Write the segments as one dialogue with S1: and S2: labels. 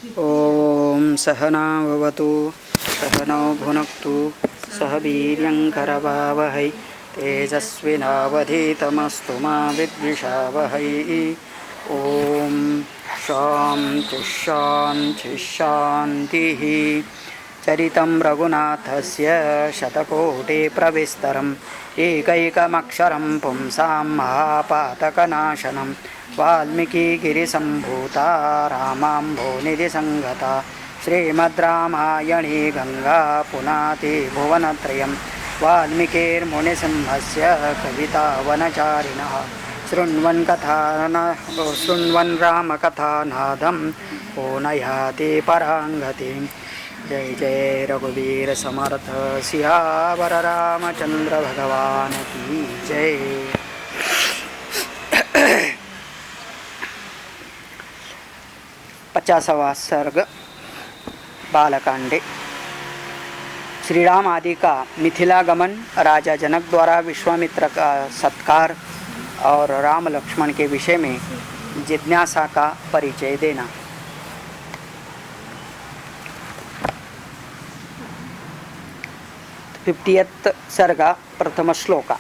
S1: ॐ सहना भवतु सहनौ भुनक्तु सह वीर्यङ्करवावहै तेजस्विनावधीतमस्तु मा विद्विषावहै। ॐ शान्तिः शान्तिः शान्तिः। चरितं रघुनाथस्य शतकोटिप्रविस्तरम् एकैकमक्षरं पुंसां महापातकनाशनं वाल्मीकिगिरिसम्भूता रामाम्भोनिधिसङ्गता श्रीमद्रामायणे गङ्गा पुनाति भुवनत्रयं वाल्मीकिर्मुनिसिंहस्य कवितावनचारिणः शृण्वन् रामकथानादं को नयाति पराङ्गतिम्। जय जय रघुवीर समर्थ सियावर रामचंद्र भगवान की जय। 50वां सर्ग बालकांडे। श्री राम आदि का मिथिलागमन, राजा जनक द्वारा विश्वामित्र का सत्कार और राम लक्ष्मण के विषय में जिज्ञासा का परिचय देना। 50th सर्ग प्रथम श्लोक।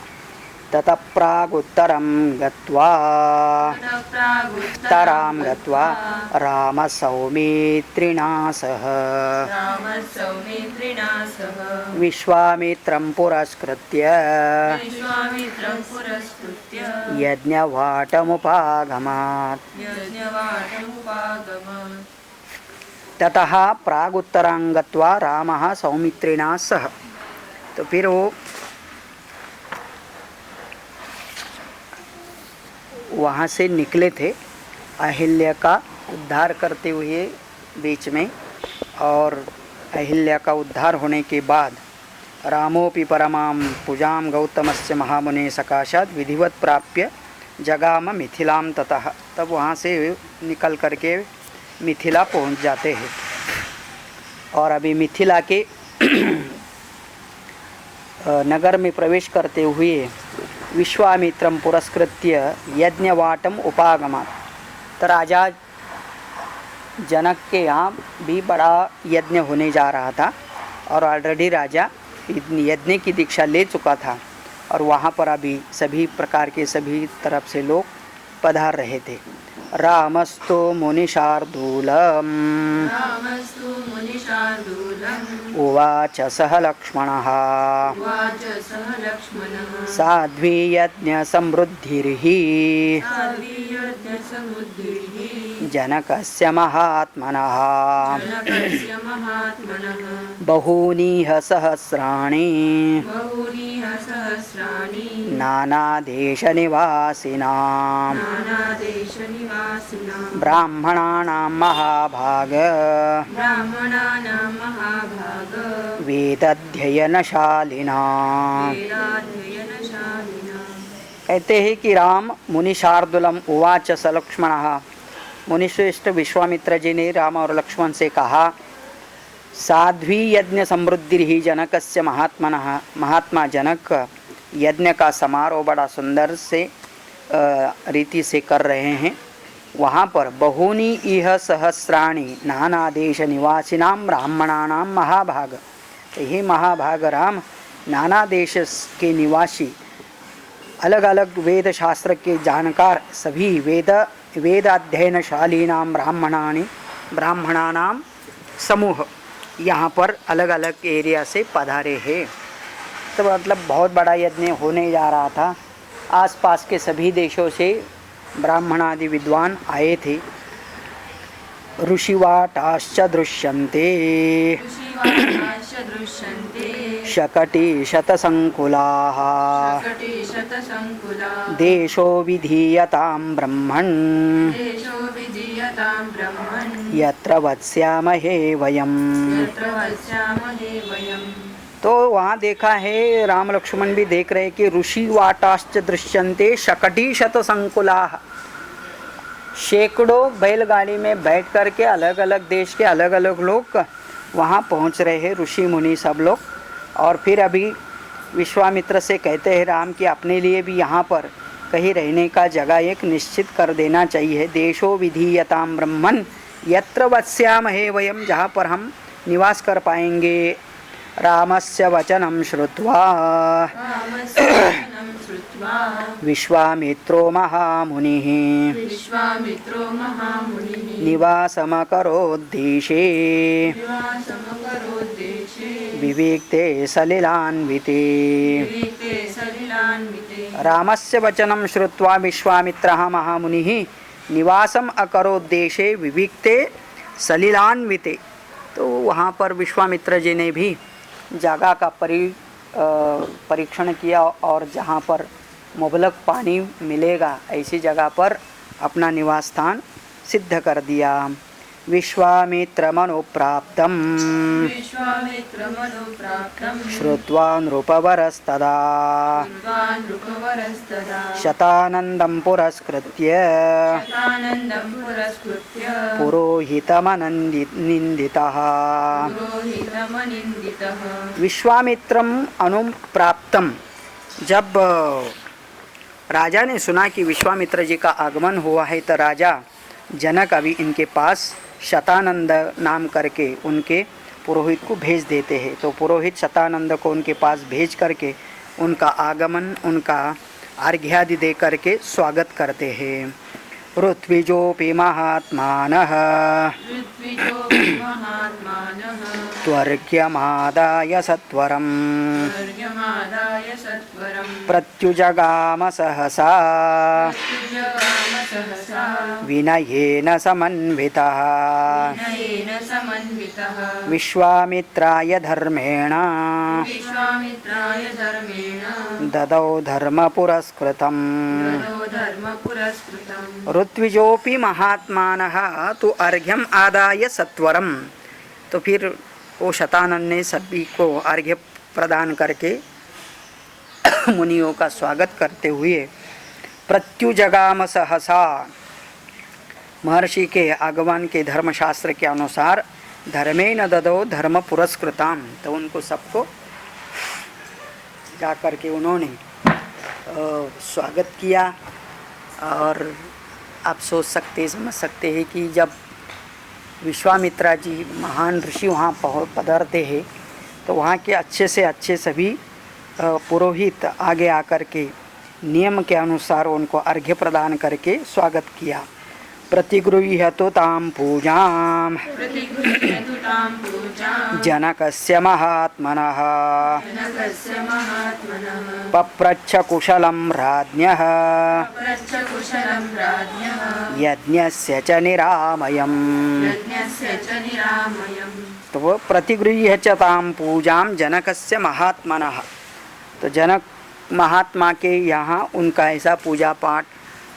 S1: ततः प्रागुत्तरं गत्वा रामसौमित्रिणा सह विश्वामित्रं पुरस्कृत्य यज्ञवाटमुपागमात्। ततः प्रागुत्तरं गत्वा रामः सौमित्रिणा सह। तो फिर वो वहाँ से निकले थे अहिल्या का उद्धार करते हुए बीच में, और अहिल्या का उद्धार होने के बाद रामोपि परमां पूजां गौतमस्य महामुने सकाशात विधिवत प्राप्य जगाम मिथिलां ततः। तब वहाँ से निकल करके मिथिला पहुँच जाते हैं। और अभी मिथिला के नगर में प्रवेश करते हुए विश्वामित्रं पुरस्कृत्य यज्ञवाटम उपागमात्। तो राजा जनक के यहाँ भी बड़ा यज्ञ होने जा रहा था, और ऑलरेडी राजा यज्ञ की दीक्षा ले चुका था, और वहाँ पर अभी सभी प्रकार के सभी तरफ से लोग पधार रहे थे। रामस्तु मुनिशार्दूलम् उवाच सह लक्ष्मणः साध्वी यज्ञ समृद्धिर्हि जनकस्य महात्मनः बहूनिह सहस्राणि नानादेशनिवासिनां ब्राह्मणानां महाभाग वेदाध्ययनशालिनां। कहते हैं कि राम मुनिशार्दूलम उवाच स लक्ष्मणः। मुनिश्रेष्ठ विश्वामित्र जी ने राम और लक्ष्मण से कहा, साध्वी यज्ञ समृद्धि ही जनकस्य महात्मनः। महात्मा जनक यज्ञ का समारोह बड़ा सुंदर से रीति से कर रहे हैं। वहाँ पर बहूनि इह सहस्राणि नाना देश निवासिनां ब्राह्मणानां महाभाग। तो ये महाभाग राम नाना देश के निवासी, अलग अलग वेद शास्त्र के जानकार, सभी वेदाध्ययनशालीनां ब्राह्मणानां समूह यहाँ पर अलग अलग एरिया से पधारे हैं। तो मतलब बहुत बड़ा यज्ञ होने जा रहा था। आसपास के सभी देशों से ब्राह्मण आदि विद्वान आए थे। ऋषिवाटाश्च दृश्यन्ते शकटिशतसङ्कुलाः देशो विधीयतां ब्रह्मन् यत्र वत्स्यामहे वयम्। तो वहाँ देखा है, राम लक्ष्मण भी देख रहे कि ऋषि वाटाश्च दृश्यन्ते शकटिशत संकुलाः। सैकड़ों बैलगाड़ी में बैठ करके अलग अलग देश के अलग अलग लोग वहाँ पहुँच रहे हैं, ऋषि मुनि सब लोग। और फिर अभी विश्वामित्र से कहते हैं राम कि अपने लिए भी यहाँ पर कहीं रहने का जगह एक निश्चित कर देना चाहिए। देशो विधीयताम ब्रह्मन यत्र वत्स्यामहे वयम, जहाँ पर हम निवास कर पाएंगे। रामस्य वचनं श्रुत्वा विश्वामित्रो महामुनिः निवासमकरोद्देशे विविक्ते सलिलान्विते। रामस्य वचनं श्रुत्वा विश्वामित्रः महामुनिः निवासम अकरोद्देशे विविक्ते सलिलान्विते। तो वहाँ पर विश्वामित्र जी ने भी जगह का परीक्षण किया और जहाँ पर मुबलक पानी मिलेगा ऐसी जगह पर अपना निवास स्थान सिद्ध कर दिया। विश्वामित्र मनोप्राप्तम श्रुत्वा नृपवरस्तदा शतानंदं पुरस्कृत्य पुरोहितमनिन्दितः। विश्वामित्रम अनुप्राप्तम, जब राजा ने सुना कि विश्वामित्र जी का आगमन हुआ है तो राजा जनक अभी इनके पास शतानंद नाम करके उनके पुरोहित को भेज देते हैं। तो पुरोहित शतानंद को उनके पास भेज करके उनका आगमन, उनका अर्घ्यादि दे करके स्वागत करते हैं। ऋत्विजोऽपि महात्मानः त्वर्घ्यमादाय सत्वरम् प्रत्युजगाम सहसा विनयेन समन्वितः। विश्वामित्राय धर्मेण ददौ धर्म पुरस्कृतम्। ऋत्विजोपि महात्मानः तु अर्घ्यम आदाय सत्वरम। तो फिर वो शतानंद ने सभी को अर्घ्य प्रदान करके मुनियों का स्वागत करते हुए प्रत्युजगाम सहसा, महर्षि के आगमन के धर्मशास्त्र के अनुसार धर्मेण ददौ धर्म पुरस्कृताम। तो उनको सबको जा करके उन्होंने स्वागत किया। और आप सोच सकते समझ सकते हैं कि जब विश्वामित्रा जी महान ऋषि वहाँ पधारते हैं तो वहाँ के अच्छे से अच्छे सभी पुरोहित आगे आकर के नियम के अनुसार उनको अर्घ्य प्रदान करके स्वागत किया। प्रतिगृह्यतु तां पूजां जनकस्य महात्मनः पप्रच्छ कुशलं राज्ञः यज्ञस्य च निरामयम्। तो प्रतिगृह्य च तां पूजां जनकस्य महात्मनः, तो जनक महात्मा के यहाँ उनका ऐसा पूजा पाठ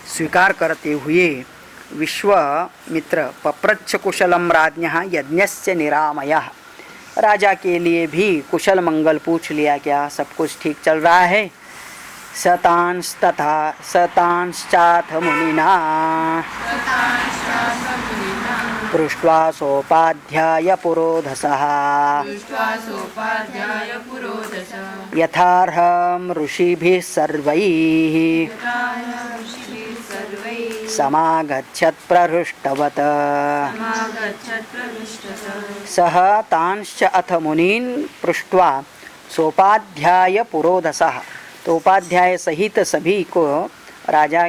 S1: स्वीकार करते हुए विश्वामित्र पप्रच्छ कुशलम राज्ञः यज्ञस्य निरामयः, राजा के लिए भी कुशल मंगल पूछ लिया, क्या सब कुछ ठीक चल रहा है। शतांश्चाथ मुनिना पृष्ट्वा सोपाध्याय पुरोधसः यथार्हं ऋषिभिः सर्वैः समागच्छत् प्रहृष्टवत्। सः तांश्च अथ मुनीन् पृष्ट्वा सोपाध्याय पुरोधसः, तो उपाध्याय सहित सभी को राजा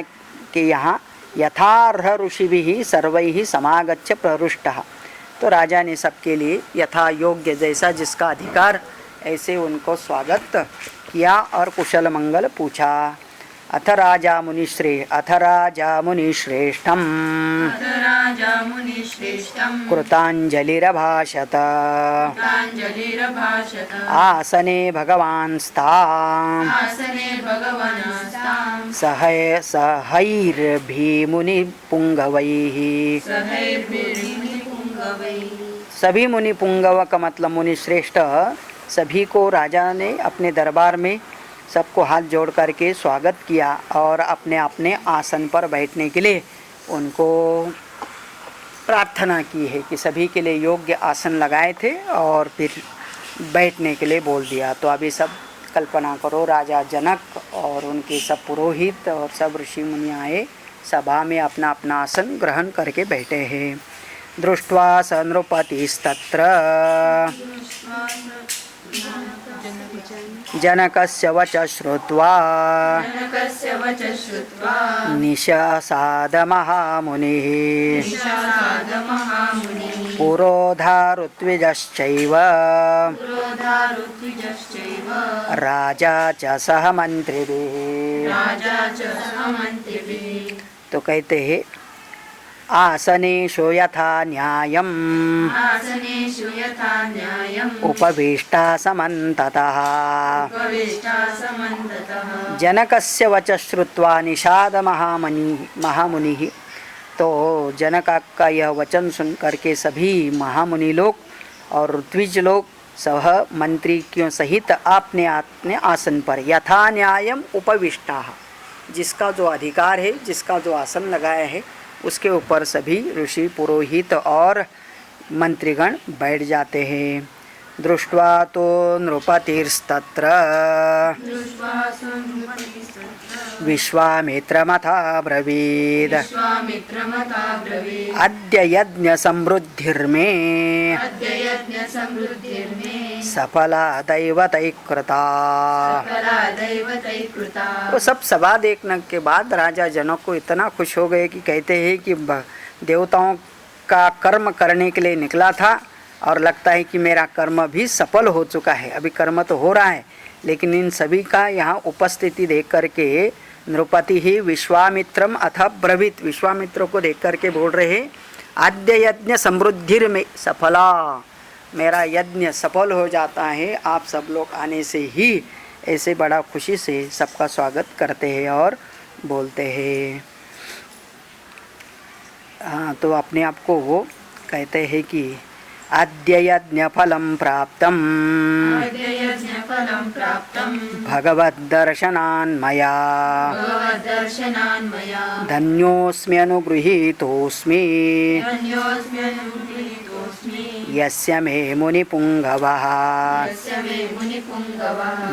S1: के यहाँ यथार्ह ऋषिभिः सर्वैः समागच्छ प्रहृष्टः, तो राजा ने सबके लिए यथा योग्य जैसा जिसका अधिकार ऐसे उनको स्वागत किया और कुशल मंगल पूछा। अथ राजा मुनिश्रेष्ठम कृतांजलिरभाषत आसने भगवान् स्ताम् सहैर्भिमुनिपुंगवैः। सभी मुनि पुंगव का मतलब मुनि श्रेष्ठ सभी को राजा ने अपने दरबार में सबको हाथ जोड़ करके स्वागत किया और अपने अपने आसन पर बैठने के लिए उनको प्रार्थना की है कि सभी के लिए योग्य आसन लगाए थे और फिर बैठने के लिए बोल दिया। तो अभी सब कल्पना करो, राजा जनक और उनके सब पुरोहित और सब ऋषि मुनि आए सभा में अपना अपना आसन ग्रहण करके बैठे हैं। दृष्ट्वा स नृपतिस्तत्र जनकस्य वच श्रुत्वा निशसाद महामुनिः पुरोधारुत्विजश्चैव राजा च सह मंत्रिभिः। तो कहते हैं आसनेषु यथा न्यायम् उपविष्टासमन्ततः जनकस्य वच श्रुत्वा निषाद महामुनिः। तो जनक का यह वचन सुन करके सभी महामुनि लोग और ऋत्विज लोग सह मंत्री क्यों सहित अपने अपने आसन पर यथा न्यायम उपविष्टा, जिसका जो अधिकार है, जिसका जो आसन लगाया है उसके ऊपर सभी ऋषि पुरोहित और मंत्रीगण बैठ जाते हैं। दृष्ट्वा तो नृपतिस्तत्र विश्वामित्रमथा ब्रवीद अद्य यज्ञ समृद्धिर्मे सफला दैवतैः कृता। वो सब सभा देखने के बाद राजा जनक को इतना खुश हो गए कि कहते हैं कि देवताओं का कर्म करने के लिए निकला था और लगता है कि मेरा कर्म भी सफल हो चुका है। अभी कर्म तो हो रहा है लेकिन इन सभी का यहाँ उपस्थिति देख करके नृपति ही विश्वामित्रम अथ ब्रवीत, विश्वामित्र को देख करके बोल रहे आद्य यज्ञ समृद्धिर में सफला, मेरा यज्ञ सफल हो जाता है। आप सब लोग आने से ही ऐसे बड़ा खुशी से सबका स्वागत करते हैं और बोलते हैं। हाँ, तो अपने आप को वो कहते हैं कि अद्य यज्ञ फलम प्राप्तम भगवद्दर्शनान् मया धन्योऽस्मि अनुगृहीतोऽस्मि यस्य मे मुनिपुङ्गवः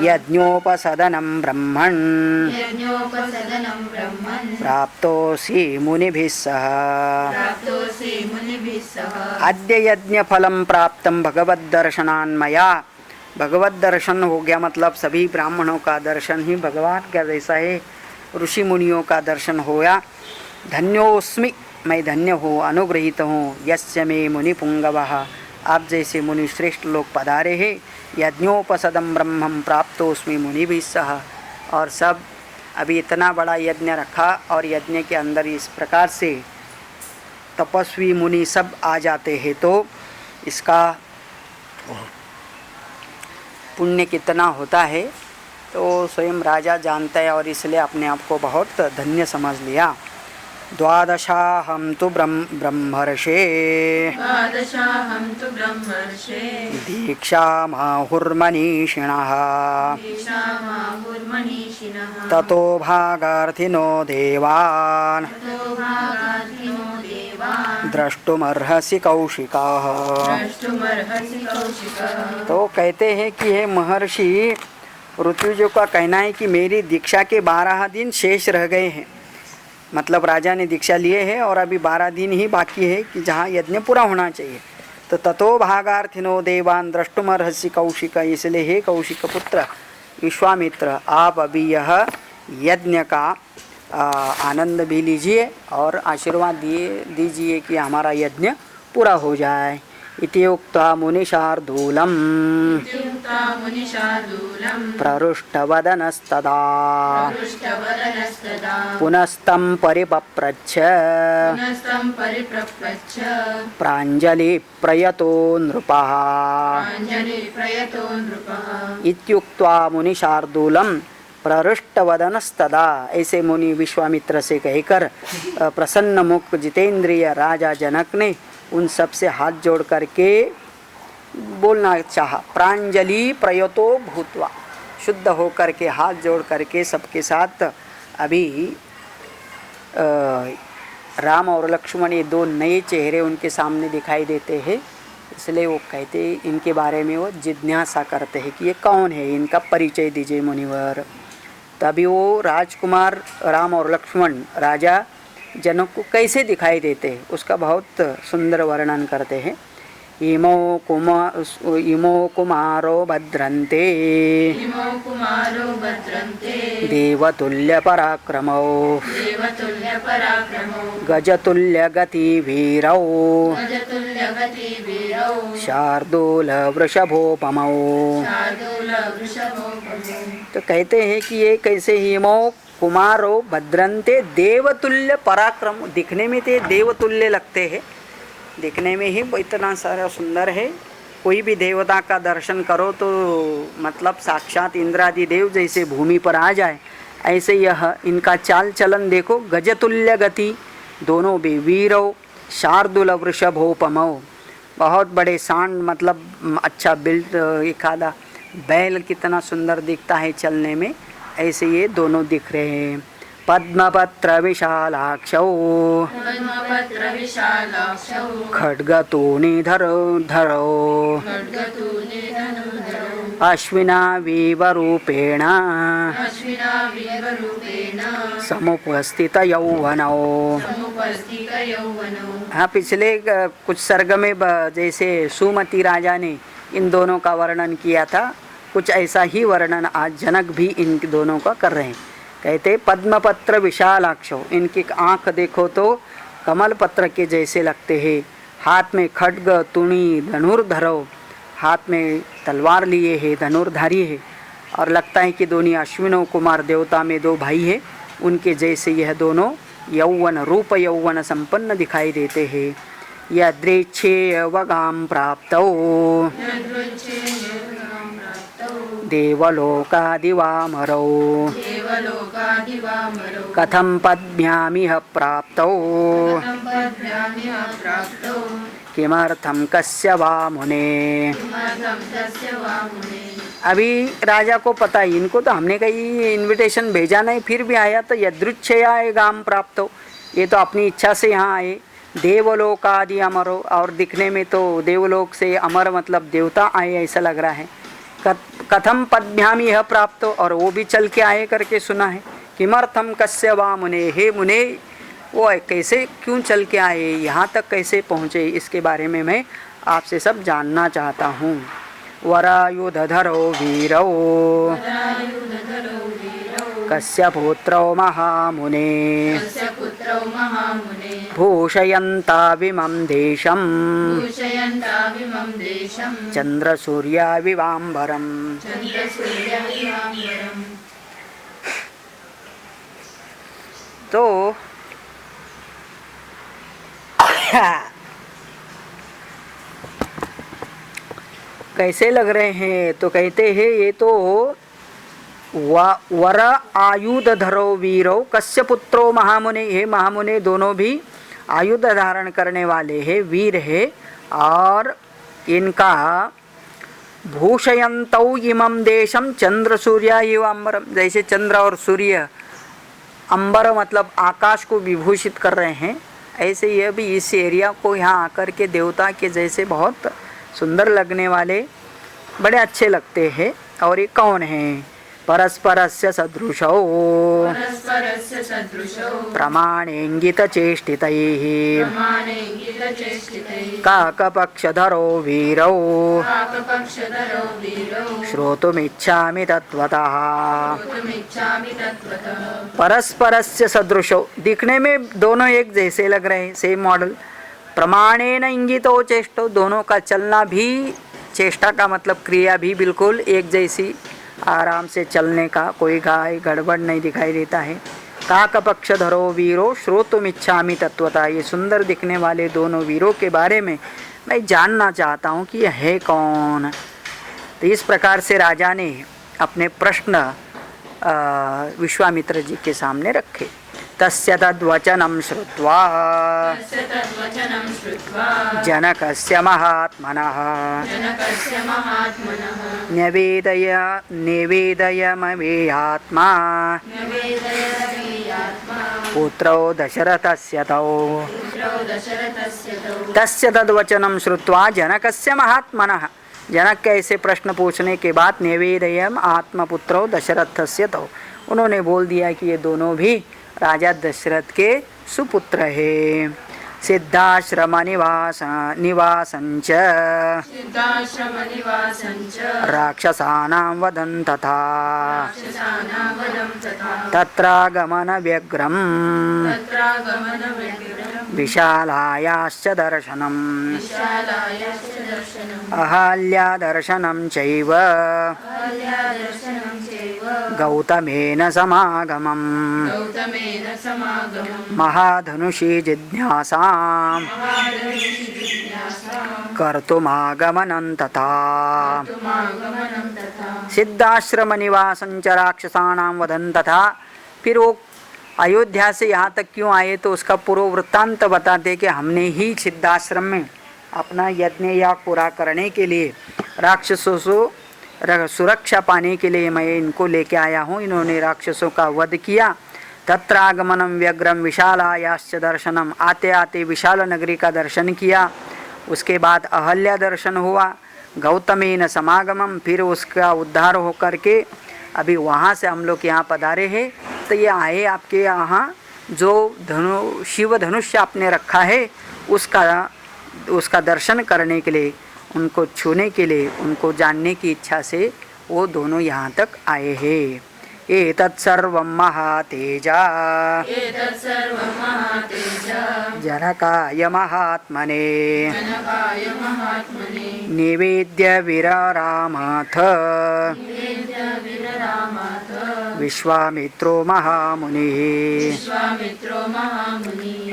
S1: यज्ञोपसदनं ब्रह्मन् प्राप्तोऽसि मुनिभिः सह। अद्य यज्ञ फलम प्राप्तम भगवद्दर्शनान् मया, भगवत दर्शन हो गया मतलब सभी ब्राह्मणों का दर्शन ही भगवान का जैसा है, ऋषि मुनियों का दर्शन होया। धन्योस्मि, मैं धन्य हूँ, अनुग्रहित हूँ, यस्य मे मुनि पुंगवः, आप जैसे मुनि श्रेष्ठ लोग पधारे हैं। यज्ञोपसदम ब्रह्मम प्राप्तोस्मि मुनिभिः सह, और सब अभी इतना बड़ा यज्ञ रखा और यज्ञ के अंदर इस प्रकार से तपस्वी मुनि सब आ जाते हैं, तो इसका पुण्य कितना होता है तो स्वयं राजा जानता है और इसलिए अपने आप को बहुत धन्य समझ लिया। द्वादशाहं तु ब्रह्मर्षे दीक्षा माहुर्मनीषिणः ततो भागार्थिनो देवान् द्रष्टुमर्हसि कौशिकाः। तो कहते हैं कि हे महर्षि, ऋत्विजों का कहना है कि मेरी दीक्षा के 12 दिन शेष रह गए हैं, मतलब राजा ने दीक्षा लिए है और अभी 12 दिन ही बाकी है कि जहाँ यज्ञ पूरा होना चाहिए। तो ततो भागार्थिनो देवान् द्रष्टुमर्हसि कौशिक, इसलिए हे कौशिक पुत्र विश्वामित्र, आप अभी यह यज्ञ का आनंद भी लीजिए और आशीर्वाद दीजिए कि हमारा यज्ञ पूरा हो जाए। इति उक्त्वा मुनिशार्दूलं प्ररुष्टवदनस्तदा पुनस्तं परिपप्रच्छ प्राञ्जलि प्रयतो नृपः। इत्युक्त्वा मुनिशार्दूलं प्ररुष्टवदनस्तदा, ऐसे मुनि विश्वामित्र से कहकर प्रसन्न मुख जितेंद्रिय राजा जनक ने उन सब से हाथ जोड़ करके बोलना चाहा। प्रांजलि प्रयतो भूत्वा, शुद्ध हो करके हाथ जोड़ करके सबके साथ अभी राम और लक्ष्मण, ये 2 नए चेहरे उनके सामने दिखाई देते हैं, इसलिए वो कहते इनके बारे में वो जिज्ञासा करते हैं कि ये कौन है, इनका परिचय दीजिए मुनिवर। तभी वो राजकुमार राम और लक्ष्मण राजा जनक को कैसे दिखाई देते हैं उसका बहुत सुंदर वर्णन करते हैं। इमो कुमारो भद्रन्ते देवतुल्य पराक्रमो गजतुल्य गति वीरौ शार्दूल वृषभोपमौ। तो कहते हैं कि ये कैसे हिमो कुमारो भद्रन्ते देवतुल्य पराक्रम, दिखने में तो देवतुल्य लगते हैं, दिखने में ही इतना सारा सुंदर है। कोई भी देवता का दर्शन करो तो मतलब साक्षात इंद्रादि देव जैसे भूमि पर आ जाए, ऐसे यह इनका चाल चलन देखो। गजतुल्य गति, दोनों भी वीरो शार्दुल वृषभोपमो, बहुत बड़े सांड मतलब अच्छा बिल्ड, एक आधा बैल कितना सुंदर दिखता है चलने में, ऐसे ये दोनों दिख रहे हैं। पद्मपत्र विशालाक्षौ खड्गतूणीधरो अश्विनावीव रूपेण समुपस्थित यौवनौ। हाँ, पिछले कुछ सर्ग में जैसे सुमति राजा ने इन दोनों का वर्णन किया था, कुछ ऐसा ही वर्णन आज जनक भी इन दोनों का कर रहे हैं। कहते पद्मपत्र विशालाक्षो, इनकी आँख देखो तो कमल पत्र के जैसे लगते हैं। हाथ में खड्ग तुणी धनुर्धरो, हाथ में तलवार लिए है, धनुर्धारी है, और लगता है कि दोनों अश्विनों कुमार देवता में दो भाई है, उनके जैसे यह दोनों यौवन रूप यौवन संपन्न दिखाई देते हैं। यदृच्छे वगाम प्राप्तौ देवलोकादिवामरौ कथं पद्भ्यामिह प्राप्तौ किमर्थं कस्य वा मुने। अभी राजा को पता है, इनको तो हमने कहीं इनविटेशन भेजा नहीं, फिर भी आया तो यदृच्छया गाम प्राप्त हो, ये तो अपनी इच्छा से यहाँ आए। देवलोकादि अमरो, और दिखने में तो देवलोक से अमर मतलब देवता आए ऐसा लग रहा है। कथम पद्भ्याम यह प्राप्त, और वो भी चल के आए करके सुना है। किमर्थम कस्य वा मुने, हे मुने वो कैसे क्यों चल के आए, यहाँ तक कैसे पहुँचे, इसके बारे में मैं आपसे सब जानना चाहता हूँ। वरायुधरो वीरौ कस्य पुत्रौ महामुने भूषयन्ताविमं देशं चन्द्रसूर्याविवाम्बरम्। तो कैसे लग रहे हैं, तो कहते हैं ये तो वर आयुध धरो वीरो कस्य पुत्रो महामुने, हे महामुने दोनों भी आयुध धारण करने वाले हैं, वीर है, और इनका भूषयन्तौ इमं देशम चंद्र सूर्य एवं अम्बरम, जैसे चंद्र और सूर्य अंबर मतलब आकाश को विभूषित कर रहे हैं, ऐसे यह भी इस एरिया को यहाँ आकर के देवता के जैसे बहुत सुंदर लगने वाले, बड़े अच्छे लगते हैं। और ये कौन है? परस्परस्य सदृशौ प्रमाणेंगित चेष्टितैः काकपक्षधरो वीरौ श्रोतुमिच्छामि तत्वतः। परस्परस्य सदृशौ, दिखने में दोनों एक जैसे लग रहे हैं, सेम मॉडल। प्रमाणेन इंगितो चेष्टो, दोनों का चलना भी, चेष्टा का मतलब क्रिया भी बिल्कुल एक जैसी, आराम से चलने का कोई गाय गड़बड़ नहीं दिखाई देता है। काकपक्षधरो वीरो श्रोतुमिच्छामि तत्वतः, ये सुंदर दिखने वाले दोनों वीरों के बारे में मैं जानना चाहता हूँ कि यह है कौन। तो इस प्रकार से राजा ने अपने प्रश्न विश्वामित्र जी के सामने रखे। तस्य तद्वचनं श्रुत्वा जनकस्य महात्मनः निवेदयमवेयात्मा पुत्रौ दशरथस्य तौ। तस्य तद्वचनं श्रुत्वा जनकस्य महात्मनः, जनक के ऐसे प्रश्न पूछने के बाद निवेदयम आत्मपुत्रौ दशरथस्य तौ, उन्होंने बोल दिया कि ये दोनों भी राजा दशरथ के सुपुत्र है। सिद्धाश्रम निवासंच राक्षसानां वधं तथा तत्रागमन व्यग्रम विशालायाश्च दर्शनम् अहल्या दर्शनं चैव गौतमेन समागमम् महाधनुषी जिज्ञासां कर्तुमागमनं तथा सिद्धाश्रम निवासंच राक्षसानां वधं तथा। फिर वो अयोध्या से यहाँ तक क्यों आए तो उसका पूर्व वृत्तांत बताते कि हमने ही सिद्धाश्रम में अपना यज्ञ याग पूरा करने के लिए राक्षसों से सुरक्षा पाने के लिए मैं इनको लेके आया हूँ। इन्होंने राक्षसों का वध किया। तत्रागमनम व्यग्रम विशालायाश्च दर्शनम, आते आते विशाल नगरी का दर्शन किया। उसके बाद अहल्या दर्शन हुआ। गौतमेन समागमम, फिर उसका उद्धार होकर के अभी वहाँ से हम लोग यहाँ पधारे हैं। तो ये आए आपके यहाँ जो शिव धनुष्य आपने रखा है उसका दर्शन करने के लिए, उनको छूने के लिए, उनको जानने की इच्छा से वो दोनों यहाँ तक आए हैं। एतत् सर्वं महातेजा जनकाय महात्मने निवेद्य विररामथ विश्वामित्रो महामुनिः।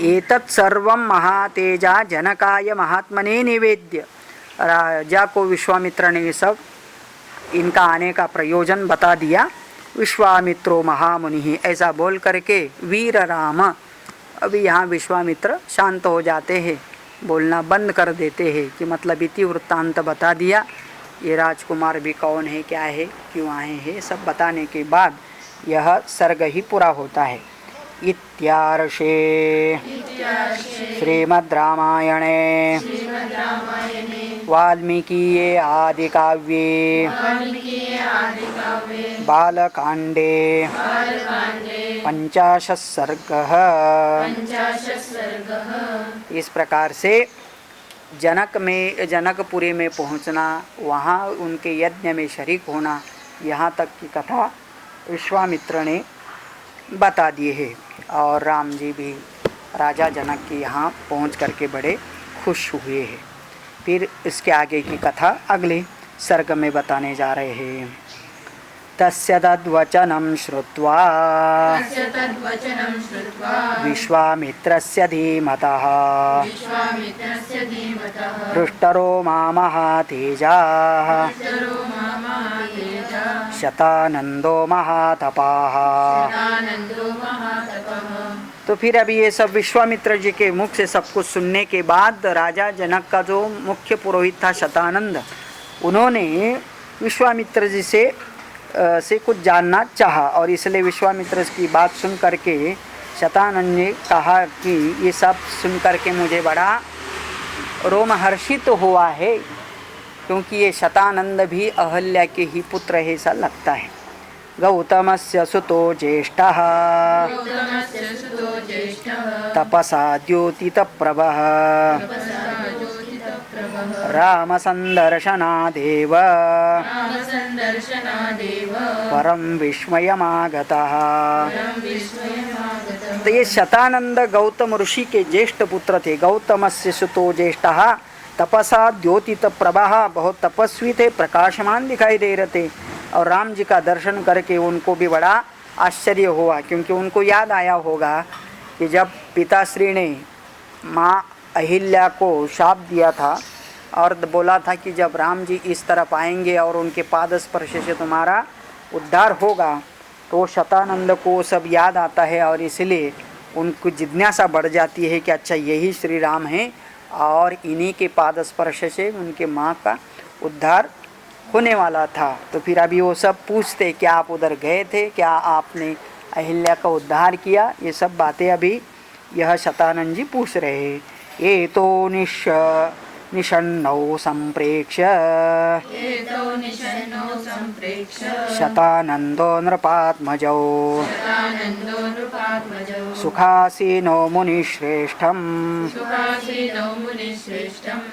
S1: एतत् सर्वं महातेजा जनकाय महात्मने निवेद्य, राजा को विश्वामित्र ने सब इनका आने का प्रयोजन बता दिया। विश्वामित्रो महामुनि ऐसा बोल करके वीर राम, अभी यहाँ विश्वामित्र शांत हो जाते हैं, बोलना बंद कर देते हैं कि मतलब इति वृत्तांत बता दिया। ये राजकुमार भी कौन है, क्या है, क्यों आए हैं, सब बताने के बाद यह सर्ग ही पूरा होता है। इत्यार्षे श्रीमद् रामायणे वाल्मीकीये आदिकाव्ये बालकांडे 50 सर्गः। इस प्रकार से जनकपुरी में पहुंचना, वहाँ उनके यज्ञ में शरीक होना, यहाँ तक की कथा विश्वामित्र ने बता दिए है। और राम जी भी राजा जनक के यहाँ पहुँच करके बड़े खुश हुए हैं। फिर इसके आगे की कथा अगले सर्ग में बताने जा रहे हैं। तस्य तद्वचनं श्रुत्वा विश्वामित्रस्य धीमतः हृष्टरो महातेजाः शतानंदो महातपाः। तो फिर अभी ये सब विश्वामित्र जी के मुख से सब कुछ सुनने के बाद राजा जनक का जो मुख्य पुरोहित था शतानंद, उन्होंने विश्वामित्र जी से कुछ जानना चाहा। और इसलिए विश्वामित्र की बात सुन करके शतानंद ने कहा कि ये सब सुन करके मुझे बड़ा रोमहर्षित हुआ है, क्योंकि ये शतानंद भी अहल्या के ही पुत्र है ऐसा लगता है। गौतमस्य सुतो ज्येष्ठः तपसा द्योतितप्रभः रामसन्दर्शनादेव परम विस्मयमागतः। तो ये शतानंद गौतम ऋषि के ज्येष्ठ पुत्र थे। गौतमस्य सुतो ज्येष्ठः तपसा द्योतितप्रभः, बहुत तपस्वी थे, प्रकाशमान दिखाई दे रहे थे। और राम जी का दर्शन करके उनको भी बड़ा आश्चर्य हुआ, क्योंकि उनको याद आया होगा कि जब पिताश्री ने माँ अहिल्या को शाप दिया था और बोला था कि जब राम जी इस तरफ आएंगे और उनके पाद स्पर्श से तुम्हारा उद्धार होगा, तो शतानंद को सब याद आता है। और इसलिए उनको जिज्ञासा बढ़ जाती है कि अच्छा यही श्री राम हैं और इन्हीं के पाद स्पर्श से उनके माँ का उद्धार होने वाला था। तो फिर अभी वो सब पूछते क्या आप उधर गए थे, क्या आपने अहिल्या का उद्धार किया, ये सब बातें अभी यह शतानंद जी पूछ रहे हैं। ये तो निषण्णौ सम्प्रेक्ष्य शतानन्दो नृपात्मजौ सुखासीनो मुनिश्रेष्ठम्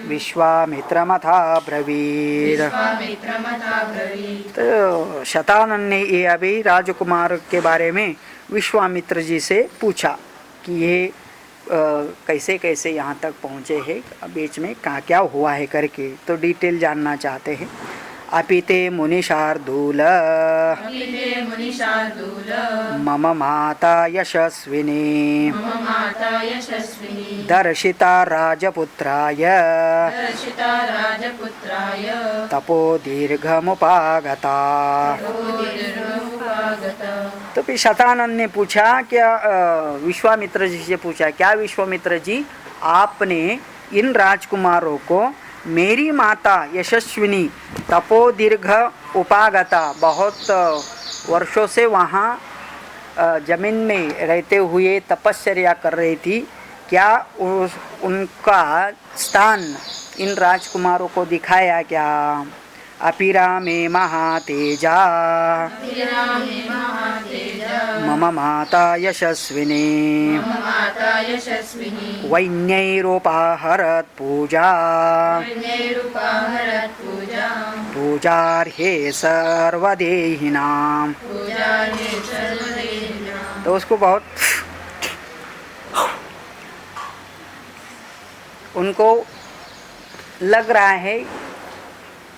S1: विश्वामित्रमथा ब्रवीद। तो शतानंद ने ये अभी राजकुमार के बारे में विश्वामित्र जी से पूछा कि ये कैसे कैसे यहाँ तक पहुँचे हैं, बीच में क्या क्या हुआ है करके, तो डिटेल जानना चाहते हैं। अपिते मुनिशार्दूल मम माता यशस्विनी दर्शिता राजपुत्राय तपो दीर्घमुपागता। तो फिर शतानंद ने पूछा, क्या विश्वामित्र जी से पूछा, क्या विश्वामित्र जी आपने इन राजकुमारों को मेरी माता यशस्विनी तपो दीर्घ उपागता, बहुत वर्षों से वहाँ जमीन में रहते हुए तपस्या कर रही थी, क्या उनका स्थान इन राजकुमारों को दिखाया क्या? अपिरा में महातेजा मम माता यशस्विनी वैन्यैरुपाहरत् पूजा पूजार्हे सर्वदेहिनां। तो उसको बहुत उनको लग रहा है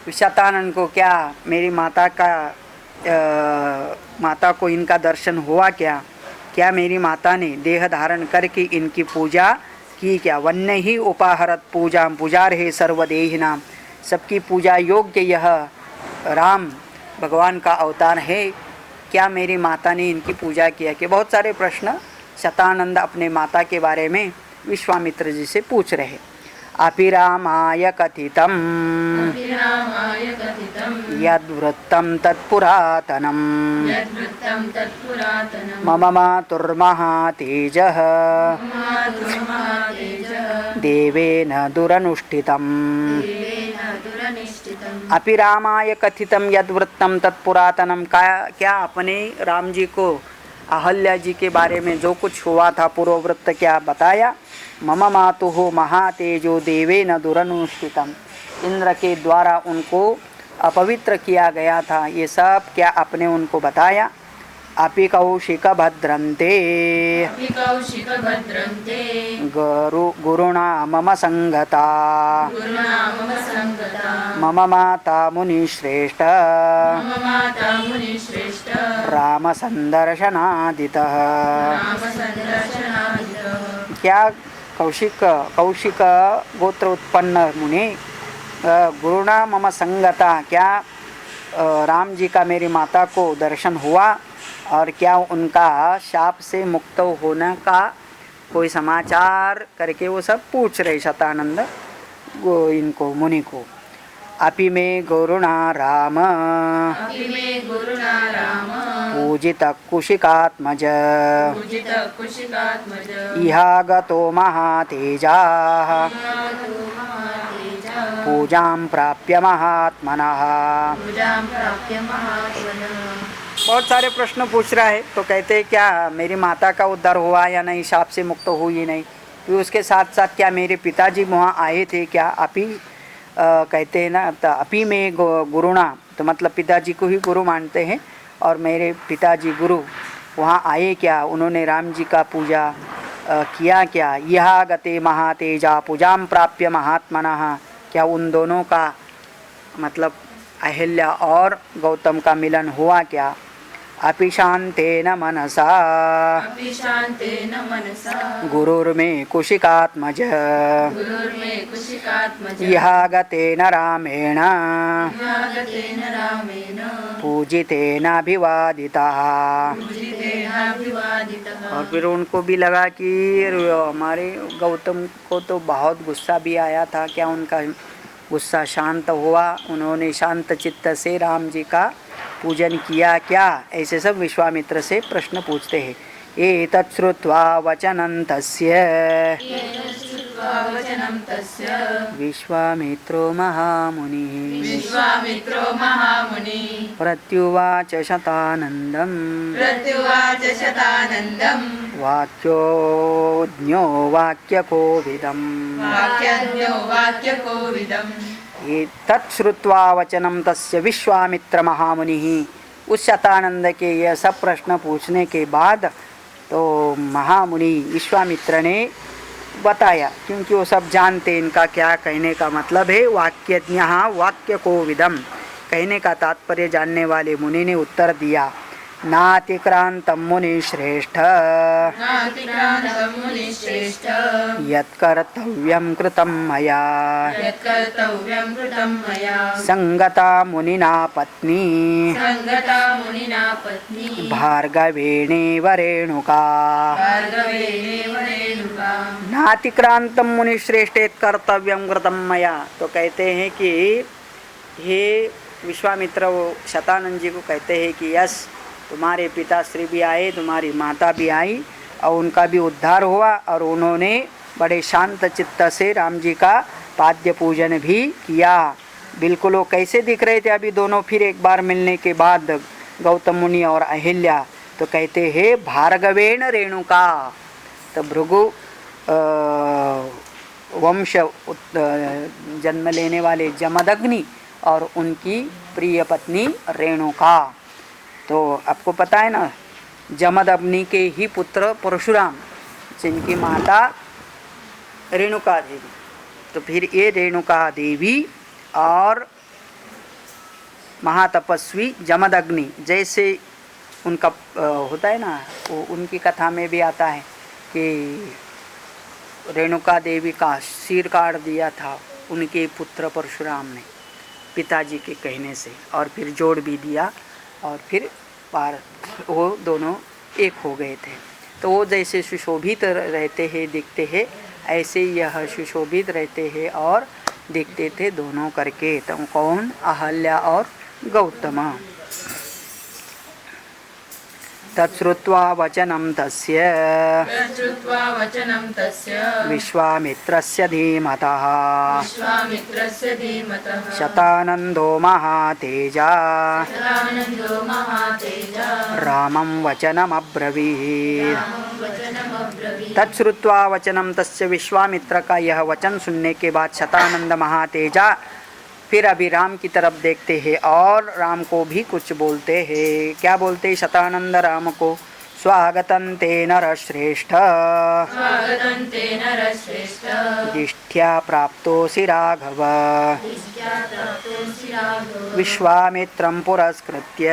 S1: शतानंद को, क्या मेरी माता को इनका दर्शन हुआ क्या? क्या मेरी माता ने देह धारण करके इनकी पूजा की क्या? वन्य ही उपाहरत पूजा पूजार्हे सर्वदेहिनाम, सबकी पूजा योग्य यह राम भगवान का अवतार है, क्या मेरी माता ने इनकी पूजा किया? कि बहुत सारे प्रश्न शतानंद अपने माता के बारे में विश्वामित्र जी से पूछ रहे। अपिरामाय कथितं यद्वृत्तं तत्पुरातनं मम मातुर्महातेजः देवेन दुरनुष्ठितम्। अपिरामाय कथितं यद्वृत्तं तत्पुरातनं, क्या अपने राम जी को अहल्या जी के बारे में जो कुछ हुआ था पूर्ववृत्त क्या बताया? मम मातुः महातेजो देवेन दुरनुष्ठितम्, इंद्र के द्वारा उनको अपवित्र किया गया था, ये सब क्या आपने उनको बताया? अपि कौशिक भद्रन्ते गुरुणा मम संगता मम माता मुनिश्रेष्ठ राम संदर्शनादितः। क्या कौशिक गोत्र उत्पन्न मुनि गुरुणा मम संगता, क्या राम जी का मेरी माता को दर्शन हुआ और क्या उनका शाप से मुक्त होने का कोई समाचार करके वो सब पूछ रहे शतानंद इनको मुनि को। अपि मे गुरुणा राम पूजित कुशिकात्मज इहागतो महातेजाः पूजां प्राप्य महात्मनः। बहुत सारे प्रश्न पूछ रहा है, तो कहते हैं क्या मेरी माता का उद्धार हुआ या नहीं, शाप से मुक्त हुई नहीं? फिर उसके साथ साथ क्या मेरे पिताजी वहाँ आए थे क्या? अपि कहते हैं ना, अपि में गुरुणा, तो मतलब पिताजी को ही गुरु मानते हैं, और मेरे पिताजी गुरु वहाँ आए क्या? उन्होंने राम जी का पूजा किया क्या? यह गते महातेजा पूजाम प्राप्य महात्मनः, क्या उन दोनों का मतलब अहिल्या और गौतम का मिलन हुआ क्या? अपि शान्तेन मनसा गुरुर्मे कुशिकात्मज इहा गतेन रामेण पूजितेनाभिवादितः। और फिर उनको भी लगा कि हमारे गौतम को तो बहुत गुस्सा भी आया था, क्या उनका गुस्सा शांत हुआ? उन्होंने शांत चित्त से राम जी का पूजन किया क्या? ऐसे सब विश्वामित्र से प्रश्न पूछते हैं। एतत् श्रुत्वा वचनं तस्य
S2: तच्छ्रुत्वा तस्य
S1: विश्वामित्रो महामुनिः
S2: विश्वामित्रो महामुनिः
S1: प्रत्युवाच शतानन्दम् वाक्योऽज्ञो वाक्यकोविदम्
S2: वाक्यज्ञो वाक्यकोविदम्
S1: तच्छ्रुत्वा वचनं तस्य विश्वामित्र महामुनिः। उस शतानंद के यह सब प्रश्न पूछने के बाद तो महामुनि विश्वामित्र ने बताया, क्योंकि वो सब जानते इनका क्या कहने का मतलब है। वाक्यज्ञः वाक्य को विदम, कहने का तात्पर्य जानने वाले मुनि ने उत्तर दिया, नातिक्रांतं मुनिश्रेष्ठ यत्कर्तव्यं कृतं मया संगता मुनिना पत्नी भार्गवेणेव रेणुका। नातिक्रांतं मुनिश्रेष्ठ यत्कर्तव्यं कृतं मया, तो कहते हैं कि हे विश्वामित्र वो शतानंद जी को कहते हैं कि यस, तुम्हारे पिताश्री भी आए, तुम्हारी माता भी आई और उनका भी उद्धार हुआ और उन्होंने बड़े शांत चित्त से राम जी का पाद्य पूजन भी किया। बिल्कुल वो कैसे दिख रहे थे अभी दोनों फिर एक बार मिलने के बाद, गौतम मुनि और अहिल्या। तो कहते हैं भार्गवेण रेणुका, तो भृगु वंश जन्म लेने वाले जमदग्नि और उनकी प्रिय पत्नी रेणुका। तो आपको पता है ना, जमदग्नि के ही पुत्र परशुराम, जिनकी माता रेणुका देवी। तो फिर ये रेणुका देवी और महातपस्वी जमदग्नि, जैसे उनका होता है ना, वो उनकी कथा में भी आता है कि रेणुका देवी का सिर काट दिया था उनके पुत्र परशुराम ने पिताजी के कहने से, और फिर जोड़ भी दिया और फिर पार वो दोनों एक हो गए थे। तो वो जैसे सुशोभित रहते हैं दिखते हैं, ऐसे यह सुशोभित रहते हैं और दिखते थे दोनों करके। तो कौन? अहल्या और गौतम। तच्छ्रुत्वा वचनं तस्य विश्वामित्रस्य धीमतः शतानन्दो महातेजा रामं वचनमब्रवीत्। तच्छ्रुत्वा वचनं तस्य, विश्वामित्र का यह वचन सुनने के बाद शतानंद महातेजा फिर अभी राम की तरफ देखते हैं और राम को भी कुछ बोलते हैं। क्या बोलते हैं शतानंद राम को? स्वागतं ते नरश्रेष्ठ दिष्ठ्या प्राप्तोऽसि राघव विश्वामित्रं पुरस्कृत्य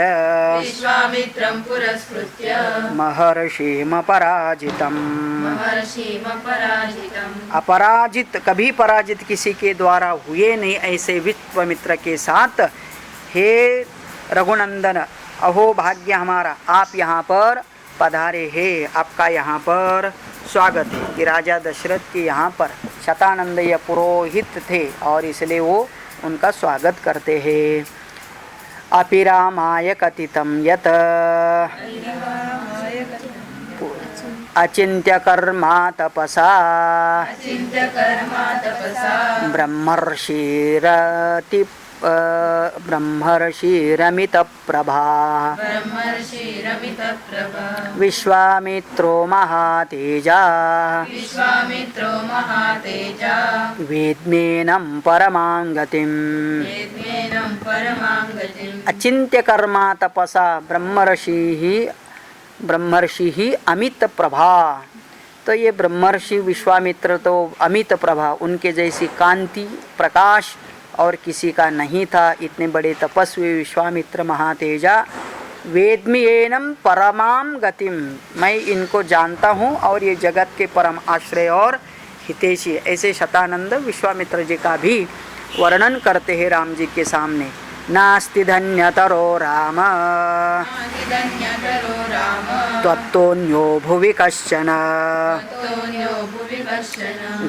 S1: महर्षिमपराजितम्। अपराजित, कभी पराजित किसी के द्वारा हुए नहीं, ऐसे विश्वामित्र के साथ हे रघुनंदन, अहो भाग्य हमारा, आप यहाँ पर पधारे हैं, आपका यहाँ पर स्वागत है। कि राजा दशरथ के यहाँ पर शतानंद ये पुरोहित थे और इसलिए वो उनका स्वागत करते हैं। अपि रामाय कथितं यत् अचिंत्य कर्मा तपसा ब्रह्मर्षिरमित प्रभा विश्वामित्रो महातेजा वेद्मेनं परमां गतिम्। अचिंत्य कर्मा तपसा ब्रह्मर्षि ही अमित प्रभा। तो ये ब्रह्मर्षि विश्वामित्र तो अमित प्रभा, उनके जैसी कांति प्रकाश और किसी का नहीं था। इतने बड़े तपस्वी विश्वामित्र महातेजा, वेद्मियेनम परमाम गतिम, मैं इनको जानता हूँ और ये जगत के परम आश्रय और हितैषी। ऐसे शतानंद विश्वामित्र जी का भी वर्णन करते हैं राम जी के सामने। नास्ति धन्यतरो राम त्वत्तोऽन्यो भुवि कश्चन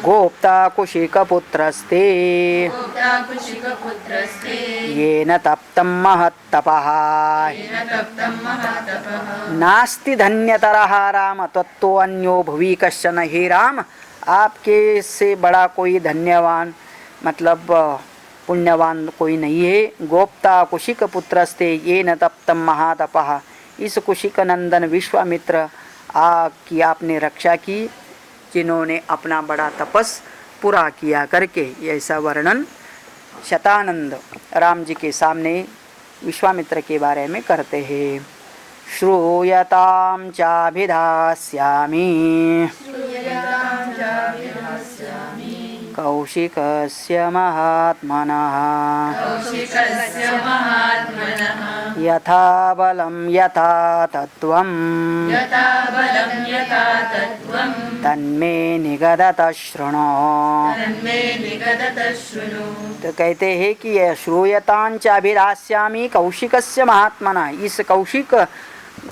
S1: गोप्ता कुशिकपुत्रस्ते येन तप्तं महत्तपः। नास्ति धन्यतरः राम त्वत्तोऽन्यो भुवि कश्चन। हे राम, आपके से बड़ा कोई धन्यवान मतलब पुण्यवान कोई नहीं है। गोप्ता कुशिक पुत्रस्ते ये न तप्तम महातपः, इस कुशिक नंदन विश्वामित्र की आपने रक्षा की, जिन्होंने अपना बड़ा तपस पूरा किया करके। ऐसा वर्णन शतानंद राम जी के सामने विश्वामित्र के बारे में करते हैं। श्रूयतां चाभिधास्यामि कौशिकस्य महात्मनः
S2: कौशिकस्य महात्मनः
S1: यथा बलं यथा तत्त्वं
S2: यथा बलं यथा तत्त्वं
S1: तन्मे निगदतः शृणु।
S2: तन्मे निगदतः शृणु।
S1: तो कहते हैं कि यह श्रूयतांच अभिधास्यामि कौशिकस्य महात्मना, इस कौशिक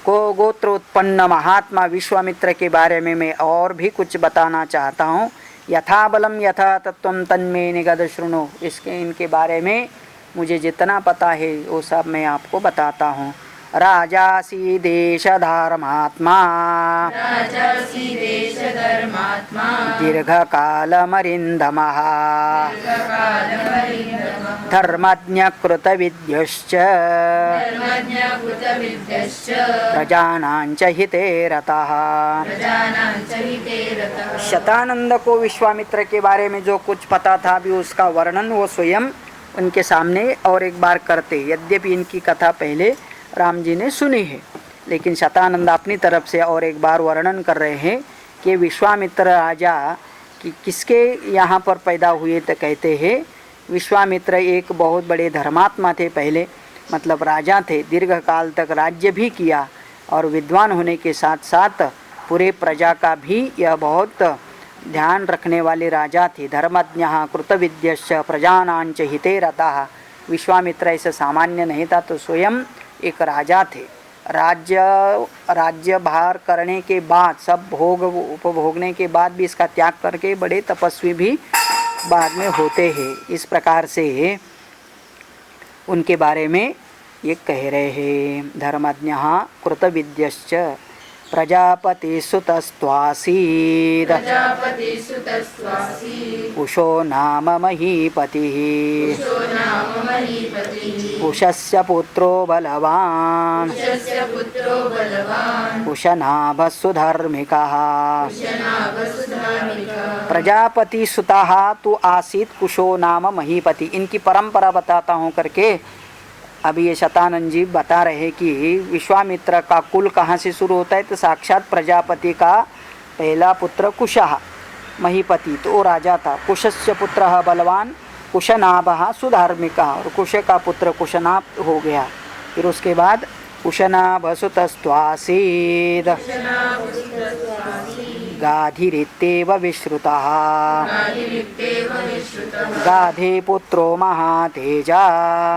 S1: को गोत्र उत्पन्न महात्मा विश्वामित्र के बारे में मैं और भी कुछ बताना चाहता हूँ। यथा बलम यथा तत्वम तन्मे निगद शृणु, इसके इनके बारे में मुझे जितना पता है वो सब मैं आपको बताता हूँ। राजासी देश धर्मात्मा
S2: राजासि देशधर्मात्मा
S1: दीर्घकालमरिन्दमः
S2: दीर्घकालमरिन्दमः
S1: धर्मज्ञ कृतविद्यश्च
S2: धर्मज्ञकृतविद्यश्च
S1: प्रजानां च हिते रतः।
S2: प्रजानां च हिते रतः।
S1: शतानंद को विश्वामित्र के बारे में जो कुछ पता था भी उसका वर्णन वो स्वयं उनके सामने और एक बार करते। यद्यपि इनकी कथा पहले राम जी ने सुनी है, लेकिन शतानंद अपनी तरफ से और एक बार वर्णन कर रहे हैं कि विश्वामित्र राजा कि किसके यहाँ पर पैदा हुए। तो कहते हैं विश्वामित्र एक बहुत बड़े धर्मात्मा थे, पहले मतलब राजा थे, दीर्घ काल तक राज्य भी किया और विद्वान होने के साथ साथ पूरे प्रजा का भी यह बहुत ध्यान रखने वाले राजा थे। धर्मज्ञः कृतविद्यश्च प्रजानांच हिते रतः। विश्वामित्र ऐसे सामान्य नहीं था, तो स्वयं एक राजा थे। राज्य भार करने के बाद, सब भोग उपभोगने के बाद भी इसका त्याग करके बड़े तपस्वी भी बाद में होते हैं। इस प्रकार से उनके बारे में ये कह रहे हैं। धर्मज्ञः कृतविद्यश्च प्रजापतिसुतस्त्वासीत्
S2: प्रजापतिसुतस्त्वासीत्
S1: उषो नाम महीपतिः
S2: उषो नाम महीपतिः
S1: उषस्य पुत्रो बलवान्
S2: उषस्य पुत्रो बलवान्
S1: उशनाभः सुधर्मिकः।
S2: उशनाभः सुधार्मिकः।
S1: प्रजापति सुतः तु आसीत् कुशो नाम महीपति। इनकी परंपरा बताता हूँ करके अभी ये शतानंद जी बता रहे कि विश्वामित्र का कुल कहाँ से शुरू होता है। तो साक्षात प्रजापति का पहला पुत्र कुशः महीपति, तो वो राजा था। कुशस्य पुत्रः बलवान कुशनाभः सुधार्मिकः, और कुश का पुत्र कुशनाभ हो गया। फिर उसके बाद कुशनाभ सुतस्त्वासीत् गाधिरित्येव विश्रुतः
S2: गाधिरित्येव विश्रुतः।
S1: गाधे पुत्रो महातेजा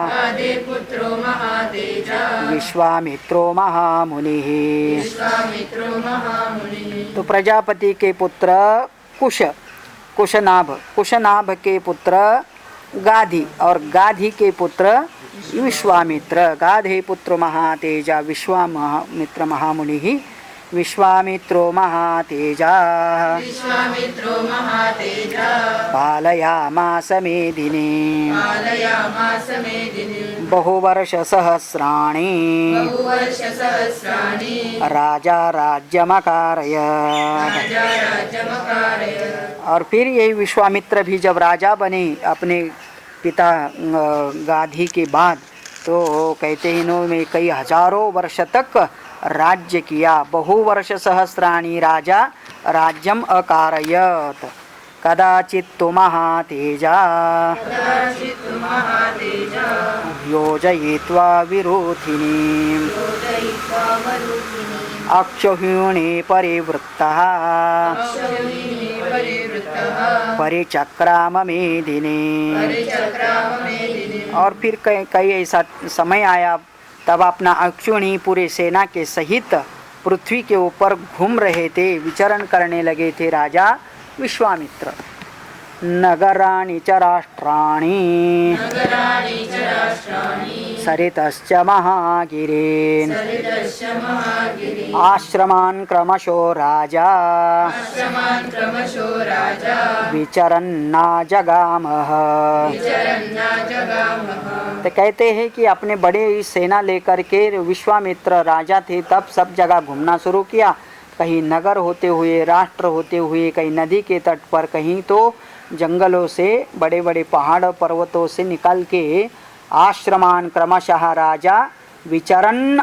S2: गाधे पुत्रो महातेजा
S1: विश्वामित्रो महामुनिः।
S2: विश्वामित्रो महामुनिः।
S1: तो प्रजापति के पुत्र कुशनाभ के पुत्र गाधी, और गाधी के पुत्र विश्वामित्र। गाधे पुत्र महातेजा विश्वामित्र महामुनिः। विश्वामित्रो महातेजा
S2: विश्वामित्रो महातेजा
S1: पालयामास मेदिनी
S2: पालयामास मेदिनी
S1: बहुवर्षसहस्राणि
S2: बहुवर्षसहस्राणि
S1: राजा राज्यमकारयत्।
S2: राजा राज्यमकारयत्।
S1: और फिर यही विश्वामित्र भी जब राजा बने अपने पिता गाधी के बाद, तो कहते हैं इन्होंने कई हजारों वर्ष तक राज्य किया। बहुवर्ष सहस्राणि राजा राज्यम अकारयत्। कदाचित्तु महातेजा योजयित्वा विरोधिनीम् अक्षौहिणी परिवृत्तः परिचक्राम मेदिनी। और फिर कई ऐसा समय आया तब अपना अक्षौहिणी पूरे सेना के सहित पृथ्वी के ऊपर घूम रहे थे, विचरण करने लगे थे राजा विश्वामित्र। नगराणि च राष्ट्राणि
S2: नगराणि च राष्ट्राणि
S1: सरितश्च महागिरीन्
S2: सरितश्च महागिरि
S1: आश्रमान् क्रमशो राजा
S2: आश्रमान् क्रमशो राजा
S1: विचरन्ना जगामः।
S2: विचरन्ना जगामः।
S1: तो कहते हैं कि अपने बड़े सेना लेकर के विश्वामित्र राजा थे, तब सब जगह घूमना शुरू किया। कहीं नगर होते हुए, राष्ट्र होते हुए, कहीं नदी के तट पर, कहीं तो जंगलों से, बड़े बड़े पहाड़ पर्वतों से निकल के आश्रमान क्रमशः राजा विचरन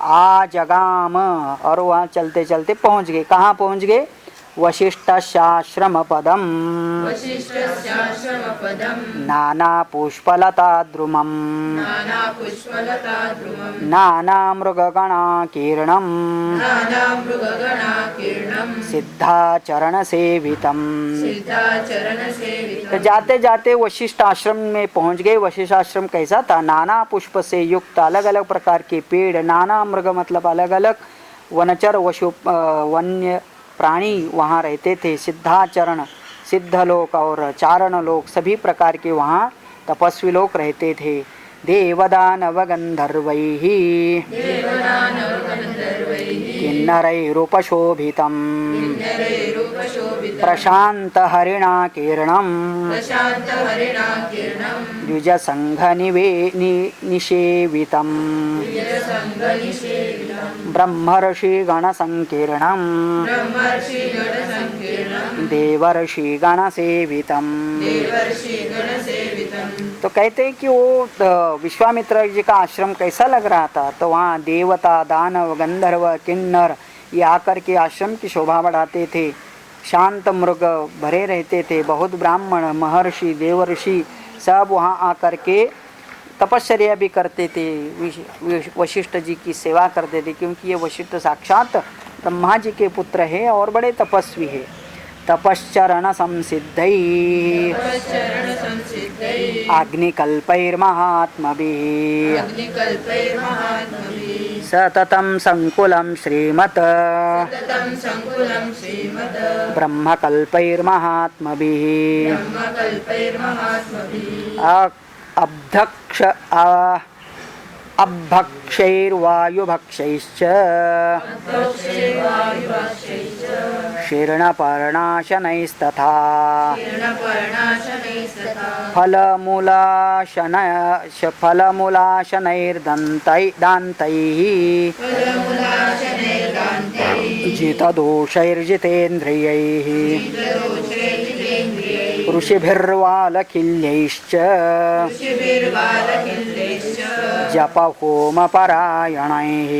S1: आजगाम, और वहाँ चलते चलते पहुँच गए। कहाँ पहुँच गए? वशिष्ठाश्रम पदम
S2: वसिष्ठस्याश्रमपदं
S1: नाना पुष्पलता द्रुमं
S2: नाना पुष्पलता द्रुमं
S1: नाना मृगगणाकीर्णं
S2: नाना मृगगणाकीर्णं
S1: सिद्धाचरण सेवितम।
S2: सिद्धाचरण
S1: तो
S2: सेवितं।
S1: जाते जाते वशिष्ठ आश्रम में पहुंच गए। वशिष्ठ आश्रम कैसा था? नाना पुष्प से युक्त, अलग अलग प्रकार के पेड़, नाना मृग मतलब अलग अलग वनचर वन्य प्राणी वहाँ रहते थे। सिद्धाचरण, सिद्ध लोक और चारण लोक, सभी प्रकार के वहाँ तपस्वी लोग रहते थे। देवदानव गंधर्वैः किन्नरैरुपशोभितं प्रशांत हरिणाकीर्णं द्विजसंघ ब्रह्मर्षिगणसंकीर्णं देवर्षिगणसेवितं। तो कहते हैं कि वो विश्वामित्र जी का आश्रम कैसा लग रहा था? तो वहाँ देवता, दानव, गंधर्व, किन्नर ये आकर के आश्रम की शोभा बढ़ाते थे। शांत मृग भरे रहते थे। बहुत ब्राह्मण, महर्षि, देवर्षि सब वहाँ आकर के तपश्चर्या भी करते थे। वशिष्ठ जी की सेवा करते थे, क्योंकि ये वशिष्ठ साक्षात ब्रह्मा जी के पुत्र है और बड़े तपस्वी है। तपश्चरण संसिद्धैः अग्निकल्पैर्महात्मभिः सततं संकुलं श्रीमत् ब्रह्मकल्पैर्महात्मभिः अभक्षैर्वायुभक्षैश्च शीर्णपर्णाशनैस्तथा फलमूलाशनैर्दान्तैः जितदोषैर्जितेन्द्रियैः ऋषिभिर्वालखिल्यैश्च जपहोमपरायणैः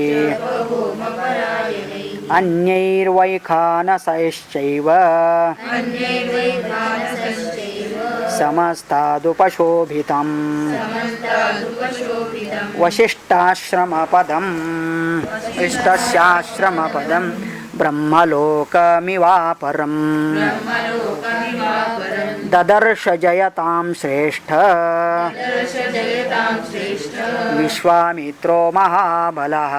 S1: अन्यैर्वैखानसैश्चैव समस्तादुपशोभितम् वशिष्ठाश्रमपदं वशिष्ठस्याश्रमपदं ब्रह्मलोकमिवापरम् ददर्श जयतां श्रेष्ठ विश्वामित्रो महाबलः।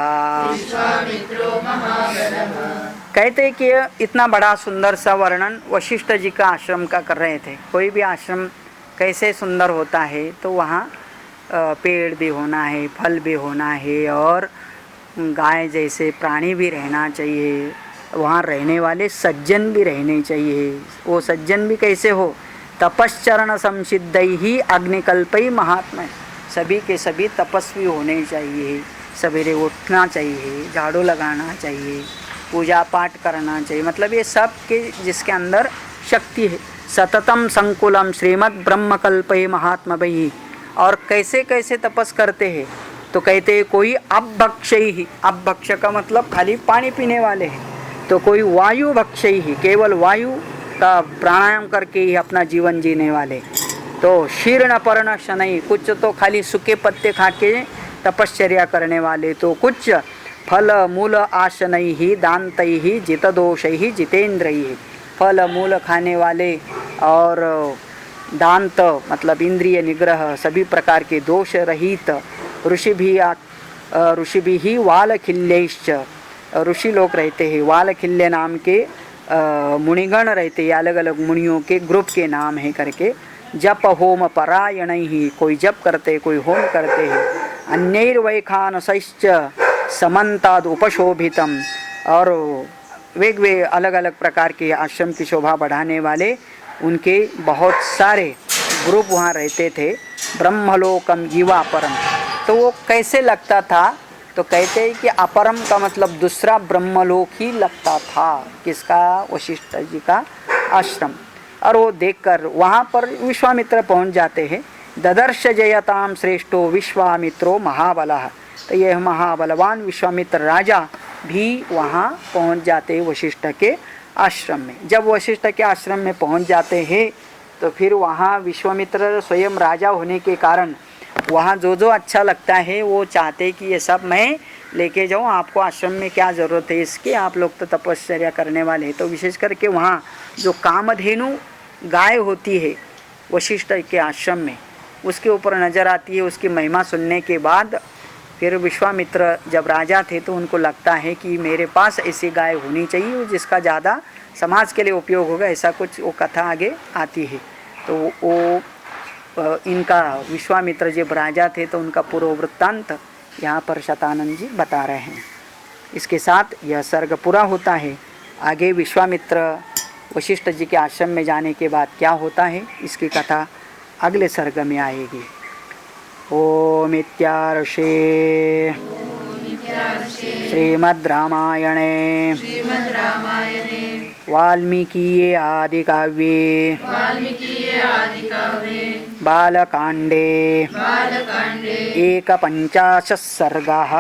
S1: कहते कि इतना बड़ा सुंदर सा वर्णन वशिष्ठ जी का आश्रम का कर रहे थे। कोई भी आश्रम कैसे सुंदर होता है तो वहाँ पेड़ भी होना है, फल भी होना है और गाय जैसे प्राणी भी रहना चाहिए। वहाँ रहने वाले सज्जन भी रहने चाहिए। वो सज्जन भी कैसे हो? तपश्चरण संसिद्धैः अग्निकल्पैः महात्मा, सभी के सभी तपस्वी होने चाहिए। सवेरे उठना चाहिए, झाड़ू लगाना चाहिए, पूजा पाठ करना चाहिए। मतलब ये सब के जिसके अंदर शक्ति है। सततम संकुलम श्रीमद् ब्रह्मकल्पैः महात्मभिः। और कैसे कैसे तपस करते हैं? तो कहते हैं कोई अपभक्षैः, अपभक्ष का मतलब खाली पानी पीने वाले हैं। तो कोई वायु भक्षैः, केवल वायु का प्राणायाम करके ही अपना जीवन जीने वाले। तो शीर्ण पर्ण शनै, कुछ तो खाली सूखे पत्ते खा के तपश्चर्या करने वाले। तो कुछ फल मूल आशनैः दान्तैः जितदोषैः जितेन्द्रैः, फल मूल खाने वाले और दांत मतलब इंद्रिय निग्रह, सभी प्रकार के दोष रहित। ऋषि भी वालखिल्यैश्च, ऋषि लोग रहते हैं। वालखिल्य नाम के मुनिगण रहते, ये अलग अलग मुनियों के ग्रुप के नाम है करके। जप होम परायण ही, कोई जप करते कोई होम करते हैं। अन्यैर्वैखानसैश्च समन्ताद उपशोभितम, और वे अलग अलग प्रकार के आश्रम की शोभा बढ़ाने वाले उनके बहुत सारे ग्रुप वहाँ रहते थे। ब्रह्मलोकम युवा परम, तो वो कैसे लगता था, तो कहते हैं कि अपरम का मतलब दूसरा ब्रह्मलोक ही लगता था। किसका? वशिष्ठ जी का आश्रम। और वो देखकर वहाँ पर विश्वामित्र पहुँच जाते हैं। ददर्श जयताम श्रेष्ठो विश्वामित्रो महाबलः, तो यह महाबलवान विश्वामित्र राजा भी वहाँ पहुँच जाते हैं वशिष्ठ के आश्रम में। जब वशिष्ठ के आश्रम में पहुँच जाते हैं तो फिर वहाँ विश्वामित्र स्वयं राजा होने के कारण वहाँ जो जो अच्छा लगता है वो चाहते कि ये सब मैं लेके जाऊँ, आपको आश्रम में क्या ज़रूरत है इसकी, आप लोग तो तपश्चर्या करने वाले हैं। तो विशेष करके वहाँ जो कामधेनु गाय होती है वशिष्ठ के आश्रम में, उसके ऊपर नज़र आती है। उसकी महिमा सुनने के बाद फिर विश्वामित्र जब राजा थे तो उनको लगता है कि मेरे पास ऐसी गाय होनी चाहिए जिसका ज़्यादा समाज के लिए उपयोग होगा, ऐसा कुछ वो कथा आगे आती है। तो वो इनका विश्वामित्र जब राजा थे तो उनका पूर्व वृत्तांत यहाँ पर शतानंद जी बता रहे हैं। इसके साथ यह सर्ग पूरा होता है। आगे विश्वामित्र वशिष्ठ जी के आश्रम में जाने के बाद क्या होता है, इसकी कथा अगले सर्ग में आएगी। ओम इत्यार्षे श्रीमद् रामायणे वाल्मीकीये आदिकाव्ये बालकांडे एकपञ्चाशत् सर्गः।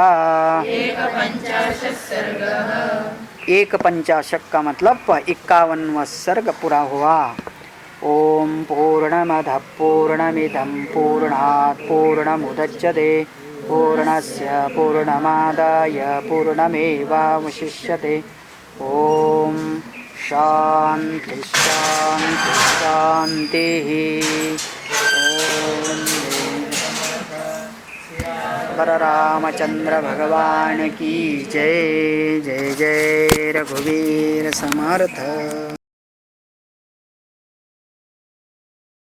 S1: एक पंचाशत का मतलब 51वां सर्ग पूरा हुआ। ओम पूर्णमदः पूर्णमिदं पूर्णात् पूर्णमुदच्यते पूर्णस्य पूर्णमादाय पूर्णमेवावशिष्यते। ओम शांति शांति शांतिः। ओम रामचंद्र भगवान की जय। जय जय रघुवीर समर्थ।